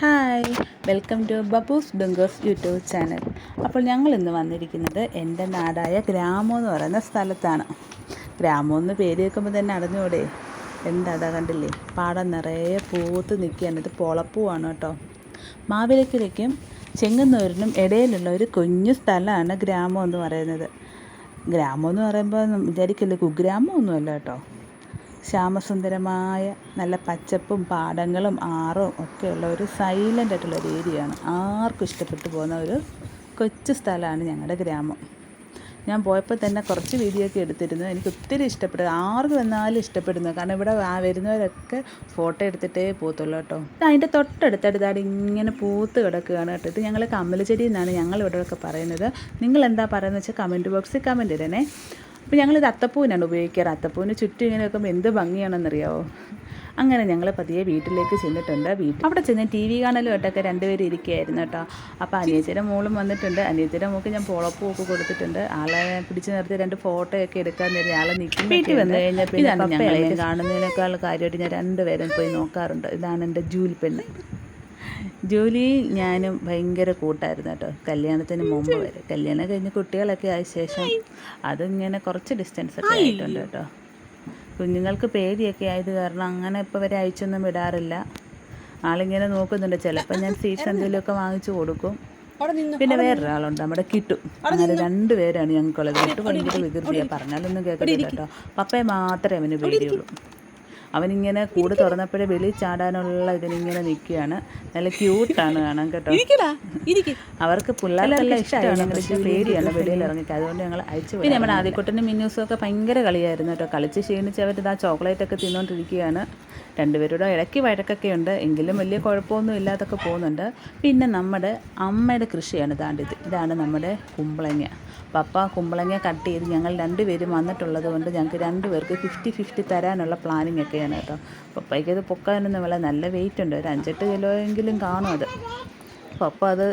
Hi, welcome to ബബൂസ് ഡുങ്കേഴ്സ് YouTube channel. അപ്പോൾ ഞങ്ങൾ ഇന്ന് വന്നിരിക്കുന്നത് എൻ്റെ നാടായ ഗ്രാമം എന്ന് പറയുന്ന സ്ഥലത്താണ്. ഗ്രാമം എന്ന് പേര് കേൾക്കുമ്പോൾ തന്നെ അറിഞ്ഞൂടെ, എന്താ കണ്ടില്ലേ, പാടം നിറയെ പൂത്ത് നിൽക്കുകയാണ്. ഇത് പൊളപ്പൂവാണ് കേട്ടോ. മാവേലിക്കരയ്ക്കും ചെങ്ങന്നൂരിനും ഇടയിലുള്ള ഒരു കുഞ്ഞു സ്ഥലമാണ് ഗ്രാമം എന്ന് പറയുന്നത്. ഗ്രാമം എന്ന് പറയുമ്പോൾ വിചാരിക്കില്ലേ കുഗ്രാമമൊന്നുമല്ല കേട്ടോ. ശ്യാമസുന്ദരമായ നല്ല പച്ചപ്പും പാടങ്ങളും ആറും ഒക്കെയുള്ള ഒരു സൈലൻ്റ് ആയിട്ടുള്ള ഒരു ഏരിയയാണ്. ആർക്കും ഇഷ്ടപ്പെട്ടു പോകുന്ന ഒരു കൊച്ചു സ്ഥലമാണ് ഞങ്ങളുടെ ഗ്രാമം. ഞാൻ പോയപ്പോൾ തന്നെ കുറച്ച് വീഡിയോ ഒക്കെ എടുത്തിരുന്നു. എനിക്ക് ഒത്തിരി ഇഷ്ടപ്പെട്ടു. ആർക്ക് വന്നാലും ഇഷ്ടപ്പെടുന്നു. കാരണം ഇവിടെ വരുന്നവരൊക്കെ ഫോട്ടോ എടുത്തിട്ടേ പോകത്തുള്ളൂ കേട്ടോ. അതിൻ്റെ തൊട്ടടുത്തടുത്താട് ഇങ്ങനെ പൂത്ത് കിടക്കുകയാണ് കേട്ടോ. ഇത് ഞങ്ങൾ കമ്മലച്ചെടി എന്നാണ് ഞങ്ങളിവിടെയൊക്കെ പറയുന്നത്. നിങ്ങൾ എന്താ പറയുന്നത് വെച്ചാൽ കമൻറ്റ് ബോക്സിൽ കമൻറ്റ് ഇടണേ. അപ്പോൾ ഞങ്ങളിത് അത്തപ്പൂവിനാണ് ഉപയോഗിക്കാറ്. അത്തപ്പൂവിന് ചുറ്റും ഇങ്ങനെ വെക്കുമ്പോൾ എന്ത് ഭംഗിയാണെന്നറിയാമോ. അങ്ങനെ ഞങ്ങൾ പതിയെ വീട്ടിലേക്ക് ചെന്നിട്ടുണ്ട്. അവിടെ ചെന്ന് ടി വി കാണലുമായിട്ടൊക്കെ രണ്ടുപേരും ഇരിക്കുകയായിരുന്നു കേട്ടോ. അപ്പോൾ അനിയത്തിയുടെ മോളും വന്നിട്ടുണ്ട്. അനിയത്തിയുടെ മോൾക്ക് ഞാൻ പൊളപ്പൂവൊക്കെ കൊടുത്തിട്ടുണ്ട്. ആളെ പിടിച്ച് നിർത്തി രണ്ട് ഫോട്ടോ ഒക്കെ എടുക്കാൻ നേരം ആളെ നിൽക്കും. വീട്ടിൽ വന്നു കഴിഞ്ഞാൽ പിന്നെ ഞങ്ങളെ കാണുന്നതിനേക്കാൾ കാര്യമായിട്ട് ഞാൻ രണ്ടുപേരും പോയി നോക്കാറുണ്ട്. ഇതാണ് എൻ്റെ ജൂലി പെണ്ണ്. ജോലി ഞാനും ഭയങ്കര കൂട്ടായിരുന്നു കേട്ടോ, കല്യാണത്തിന് മുമ്പ് വരെ. കല്യാണം കഴിഞ്ഞ് കുട്ടികളൊക്കെ ആയ ശേഷം അതിങ്ങനെ കുറച്ച് ഡിസ്റ്റൻസ് ഒക്കെ ആയിട്ടുണ്ട് കേട്ടോ. കുഞ്ഞുങ്ങൾക്ക് പേടിയൊക്കെ ആയത് കാരണം അങ്ങനെ ഇപ്പോൾ വരെ അയച്ചൊന്നും വിടാറില്ല. ആളിങ്ങനെ നോക്കുന്നുണ്ട്. ചിലപ്പോൾ ഞാൻ സ്വീറ്റ്സ് എന്തെങ്കിലുമൊക്കെ വാങ്ങിച്ചു കൊടുക്കും. പിന്നെ വേറൊരാളുണ്ട്, നമ്മുടെ കിട്ടു. അങ്ങനെ രണ്ടുപേരാണ് ഞങ്ങൾക്കുള്ളത്. കിട്ടു ഭയങ്കര വികൃതിയാണ്, പറഞ്ഞാലൊന്നും കേൾക്കത്തില്ല കേട്ടോ. പപ്പയെ മാത്രമേ അവന് പേടിയുള്ളൂ. അവനിങ്ങനെ കൂട് തുറന്നപ്പോഴേ വെളിയിൽ ചാടാനുള്ള ഇതിനിങ്ങനെ നിൽക്കുകയാണ്. നല്ല ക്യൂട്ടാണ് കാണാൻ കേട്ടോ. അവർക്ക് പിള്ളേരെല്ലാം ഇഷ്ടമാണ്, പക്ഷേ പേടിയാണ് വെളിയിൽ ഇറങ്ങിയിട്ട്. അതുകൊണ്ട് ഞങ്ങൾ അയച്ചു. പിന്നെ നമ്മുടെ ആദ്യക്കുട്ടനും മിന്നൂസും ഒക്കെ ഭയങ്കര കളിയായിരുന്നു കേട്ടോ. കളിച്ച് ക്ഷീണിച്ച് അവർ ഇതാ ചോക്ലേറ്റൊക്കെ തിന്നുകൊണ്ടിരിക്കുകയാണ്. രണ്ടുപേരുടെ ഇടയ്ക്ക് വഴക്കൊക്കെ ഉണ്ട്, എങ്കിലും വലിയ കുഴപ്പമൊന്നും ഇല്ലാതൊക്കെ പോകുന്നുണ്ട്. പിന്നെ നമ്മുടെ അമ്മയുടെ കൃഷിയാണ് താണ്ടിത്. ഇതാണ് നമ്മുടെ കുമ്പളങ്ങ. പപ്പ കുമ്പളങ്ങ കട്ട് ചെയ്ത് ഞങ്ങൾ രണ്ടുപേരും വന്നിട്ടുള്ളത് കൊണ്ട് ഞങ്ങൾക്ക് രണ്ടുപേർക്ക് 50-50 തരാനുള്ള പ്ലാനിങ് ഒക്കെയാണ് കേട്ടോ. പപ്പയ്ക്ക് അത് പൊക്കാനൊന്നും വില നല്ല വെയിറ്റ് ഉണ്ട്, ഒരു 5-8 കിലോയെങ്കിലും കാണും അത്. പപ്പ അത്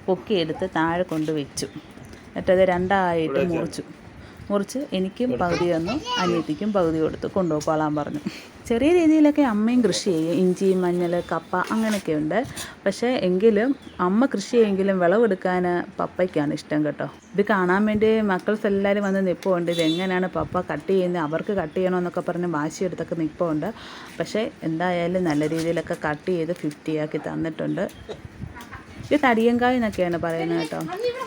പൊക്കിയെടുത്ത് താഴെ കൊണ്ട് വെച്ചു. എന്നിട്ടത് രണ്ടായിട്ട് മുറിച്ച് എനിക്കും പകുതി തന്നു, അനിയത്തിക്കും പകുതി കൊടുത്തു കൊണ്ടുപോയിക്കോളാൻ പറഞ്ഞു. ചെറിയ രീതിയിലൊക്കെ അമ്മയും കൃഷി ചെയ്യും, ഇഞ്ചി, മഞ്ഞൾ, കപ്പ അങ്ങനെയൊക്കെ ഉണ്ട്. പക്ഷേ എങ്കിലും അമ്മ കൃഷി ചെയ്യുമെങ്കിലും വിളവെടുക്കാൻ പപ്പയ്ക്കാണ് ഇഷ്ടം കേട്ടോ. ഇത് കാണാൻ വേണ്ടി മക്കൾസ് എല്ലാവരും വന്ന് നിൽപ്പുണ്ട്. ഇതെങ്ങനെയാണ് പപ്പ കട്ട് ചെയ്യുന്നത്, അവർക്ക് കട്ട് ചെയ്യണമെന്നൊക്കെ പറഞ്ഞ് വാശിയെടുത്തൊക്കെ നിൽപ്പുണ്ട്. പക്ഷേ എന്തായാലും നല്ല രീതിയിലൊക്കെ കട്ട് ചെയ്ത് 50 ആക്കി തന്നിട്ടുണ്ട്. ഇത് തടിയങ്കായ എന്നൊക്കെയാണ് പറയുന്നത് കേട്ടോ.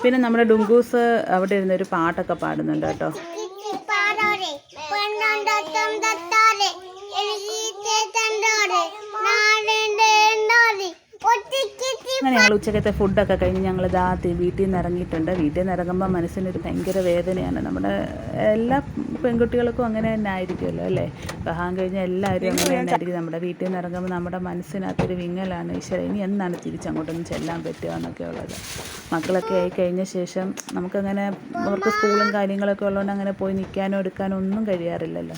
പിന്നെ നമ്മുടെ ഡുങ്കൂസ് അവിടെ ഇരുന്നൊരു പാട്ടൊക്കെ പാടുന്നുണ്ട് കേട്ടോ. അങ്ങനെ ഞങ്ങൾ ഉച്ചക്കത്തെ ഫുഡൊക്കെ കഴിഞ്ഞ് ഞങ്ങൾ വീട്ടിൽ നിന്ന് ഇറങ്ങിയിട്ടുണ്ട്. വീട്ടിൽ നിന്ന് ഇറങ്ങുമ്പോൾ മനസ്സിനൊരു ഭയങ്കര വേദനയാണ്. നമ്മുടെ എല്ലാ പെൺകുട്ടികൾക്കും അങ്ങനെ തന്നെ ആയിരിക്കുമല്ലോ അല്ലേ. വിവാഹം കഴിഞ്ഞാൽ എല്ലാവരും അങ്ങനെ തന്നെ ആയിരിക്കും. നമ്മുടെ വീട്ടിൽ നിന്ന് ഇറങ്ങുമ്പോൾ നമ്മുടെ മനസ്സിനകത്തൊരു വിങ്ങലാണ്. ഈശ്വര, ഇനി എന്നാണ് തിരിച്ചങ്ങോട്ടൊന്നും ചെല്ലാൻ പറ്റുക എന്നൊക്കെ ഉള്ളത്. മക്കളൊക്കെ ആയി കഴിഞ്ഞ ശേഷം നമുക്കങ്ങനെ അവർക്ക് സ്കൂളും കാര്യങ്ങളൊക്കെ ഉള്ളതുകൊണ്ട് അങ്ങനെ പോയി നിൽക്കാനോ എടുക്കാനോ ഒന്നും കഴിയാറില്ലല്ലോ.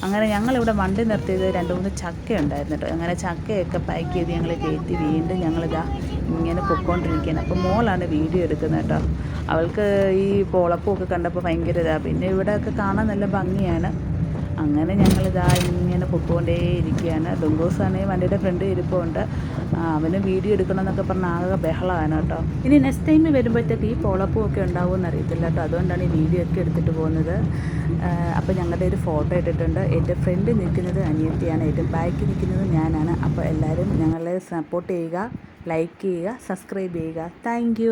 അങ്ങനെ ഞങ്ങളിവിടെ വണ്ടി നിർത്തിയത് 2-3 ചക്ക ഉണ്ടായിരുന്നു കേട്ടോ. അങ്ങനെ ചക്കയൊക്കെ പാക്ക് ചെയ്ത് ഞങ്ങൾ കയറ്റി വീണ്ടും ഞങ്ങളിതാ ഇങ്ങനെ പൊയ്ക്കൊണ്ടിരിക്കുകയാണ്. അപ്പോൾ മോളാണ് വീഡിയോ എടുക്കുന്നത് കേട്ടോ. അവൾക്ക് ഈ പൊളപ്പൂവൊക്കെ കണ്ടപ്പോൾ ഭയങ്കര ഇതാണ്. പിന്നെ ഇവിടെയൊക്കെ കാണാൻ നല്ല ഭംഗിയാണ്. അങ്ങനെ ഞങ്ങളിതാ ഇങ്ങനെ പൊയ്ക്കൊണ്ടേ ഇരിക്കുകയാണ്. ഡുങ്കോസാണെങ്കിൽ വണ്ടിയുടെ ഫ്രണ്ട് ഇരിപ്പുണ്ട്. അവന് വീഡിയോ എടുക്കണമെന്നൊക്കെ പറഞ്ഞാൽ ആകെ ബഹളമാണ് കേട്ടോ. ഇനി നെക്സ്റ്റ് ടൈം വരുമ്പോഴത്തേക്ക് ഈ പൊളപ്പൂവൊക്കെ ഉണ്ടാവുമെന്ന് അറിയത്തില്ല കേട്ടോ. അതുകൊണ്ടാണ് ഈ വീഡിയോ ഒക്കെ എടുത്തിട്ട് പോകുന്നത്. അപ്പോൾ ഞങ്ങളുടെ ഒരു ഫോട്ടോ ഇട്ടിട്ടുണ്ട്. എൻ്റെ ഫ്രണ്ട് നിൽക്കുന്നത് അനിയത്തിയാണ്, ഏറ്റവും ബാക്കിൽ നിൽക്കുന്നത് ഞാനാണ്. അപ്പോൾ എല്ലാവരും ഞങ്ങളെ സപ്പോർട്ട് ചെയ്യുക, ലൈക്ക് ചെയ്യുക, സബ്സ്ക്രൈബ് ചെയ്യുക. താങ്ക്